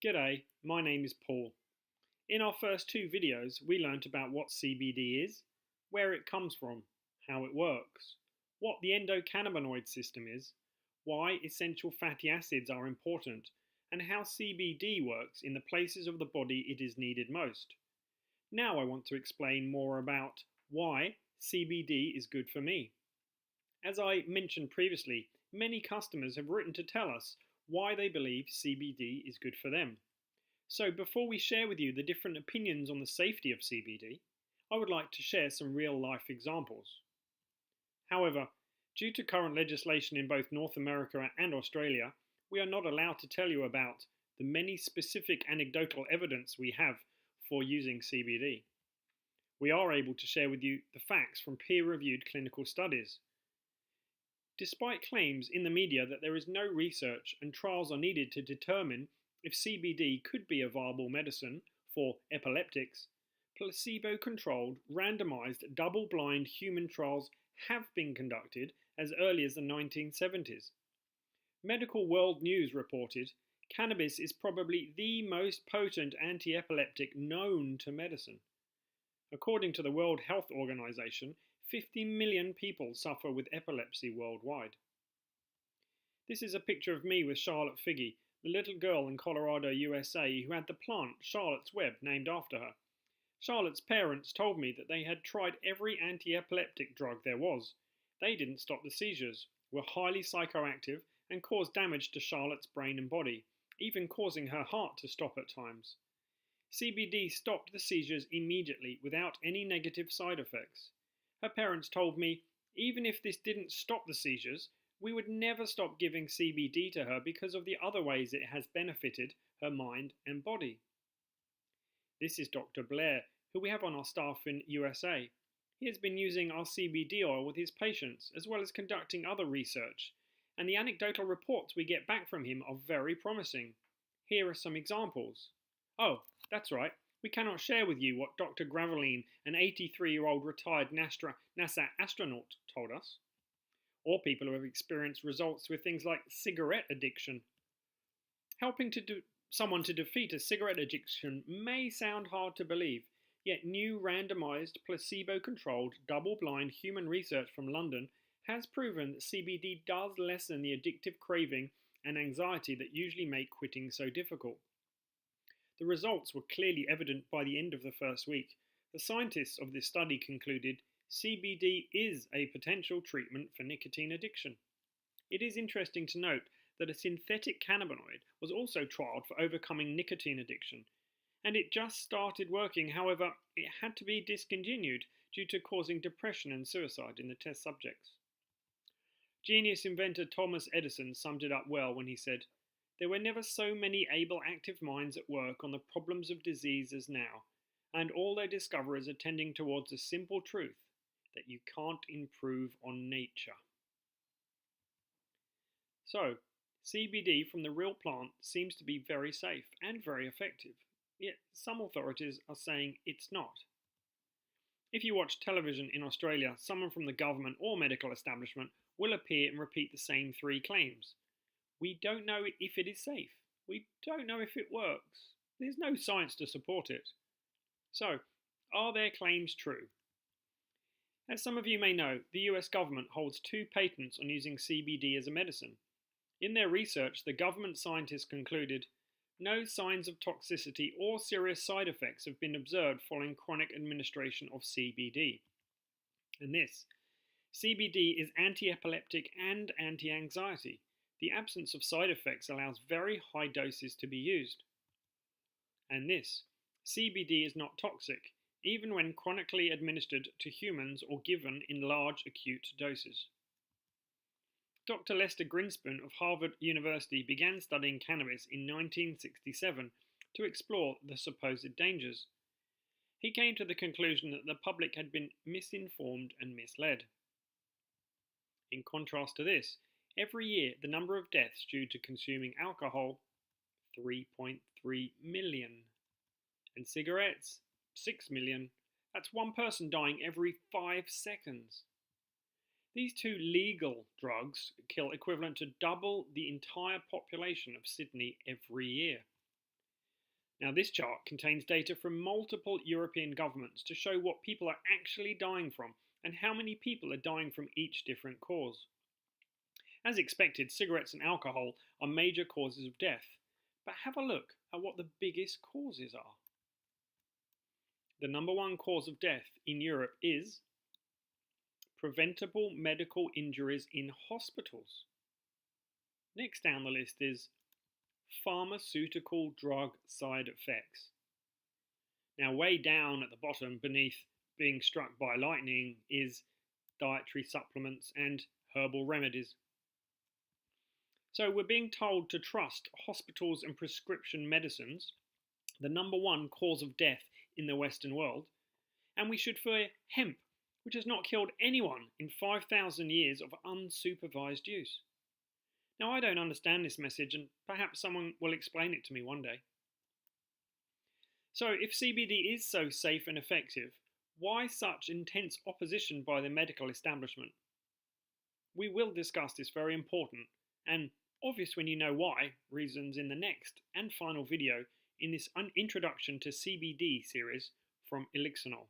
G'day, my name is Paul. In our first two videos, we learnt about what CBD is, where it comes from, how it works, what the endocannabinoid system is, why essential fatty acids are important, and how CBD works in the places of the body it is needed most. Now I want to explain more about why CBD is good for me. As I mentioned previously, many customers have written to tell us why they believe CBD is good for them. So before we share with you the different opinions on the safety of CBD, I would like to share some real-life examples. However, due to current legislation in both North America and Australia, we are not allowed to tell you about the many specific anecdotal evidence we have for using CBD. We are able to share with you the facts from peer-reviewed clinical studies. Despite claims in the media that there is no research and trials are needed to determine if CBD could be a viable medicine for epileptics, placebo-controlled, randomized, double-blind human trials have been conducted as early as the 1970s. Medical World News reported, cannabis is probably the most potent anti-epileptic known to medicine. According to the World Health Organization, 50 million people suffer with epilepsy worldwide. This is a picture of me with Charlotte Figge, the little girl in Colorado, USA, who had the plant Charlotte's Web named after her. Charlotte's parents told me that they had tried every anti-epileptic drug there was. They didn't stop the seizures, were highly psychoactive, and caused damage to Charlotte's brain and body, even causing her heart to stop at times. CBD stopped the seizures immediately without any negative side effects. Her parents told me, even if this didn't stop the seizures, we would never stop giving CBD to her because of the other ways it has benefited her mind and body. This is Dr. Blair, who we have on our staff in USA. He has been using our CBD oil with his patients, as well as conducting other research, and the anecdotal reports we get back from him are very promising. Here are some examples. Oh, that's right. We cannot share with you what Dr. Graveline, an 83-year-old retired NASA astronaut, told us, or people who have experienced results with things like cigarette addiction. Helping someone to defeat a cigarette addiction may sound hard to believe, yet new randomized, placebo-controlled, double-blind human research from London has proven that CBD does lessen the addictive craving and anxiety that usually make quitting so difficult. The results were clearly evident by the end of the first week. The scientists of this study concluded CBD is a potential treatment for nicotine addiction. It is interesting to note that a synthetic cannabinoid was also trialled for overcoming nicotine addiction, and it just started working. However, it had to be discontinued due to causing depression and suicide in the test subjects. Genius inventor Thomas Edison summed it up well when he said, "There were never so many able active minds at work on the problems of disease as now, and all their discoverers are tending towards a simple truth, that you can't improve on nature." So, CBD from the real plant seems to be very safe and very effective, yet some authorities are saying it's not. If you watch television in Australia, someone from the government or medical establishment will appear and repeat the same three claims. We don't know if it is safe. We don't know if it works. There's no science to support it. So, are their claims true? As some of you may know, the US government holds 2 patents on using CBD as a medicine. In their research, the government scientists concluded, no signs of toxicity or serious side effects have been observed following chronic administration of CBD. And this, CBD is anti-epileptic and anti-anxiety. The absence of side effects allows very high doses to be used. And this, CBD is not toxic, even when chronically administered to humans or given in large acute doses. Dr. Lester Grinspoon of Harvard University began studying cannabis in 1967 to explore the supposed dangers. He came to the conclusion that the public had been misinformed and misled. In contrast to this, every year, the number of deaths due to consuming alcohol, 3.3 million. And cigarettes, 6 million. That's one person dying every 5 seconds. These 2 legal drugs kill equivalent to double the entire population of Sydney every year. Now, this chart contains data from multiple European governments to show what people are actually dying from and how many people are dying from each different cause. As expected, cigarettes and alcohol are major causes of death, but have a look at what the biggest causes are. The number one cause of death in Europe is preventable medical injuries in hospitals. Next down the list is pharmaceutical drug side effects. Now, way down at the bottom, beneath being struck by lightning, is dietary supplements and herbal remedies. So we're being told to trust hospitals and prescription medicines, the number one cause of death in the Western world, and we should fear hemp, which has not killed anyone in 5,000 years of unsupervised use. Now, I don't understand this message, and perhaps someone will explain it to me one day. So, if CBD is so safe and effective, why such intense opposition by the medical establishment? We will discuss this very important and obvious when you know why reasons in the next and final video in this introduction to CBD series from Elixinol.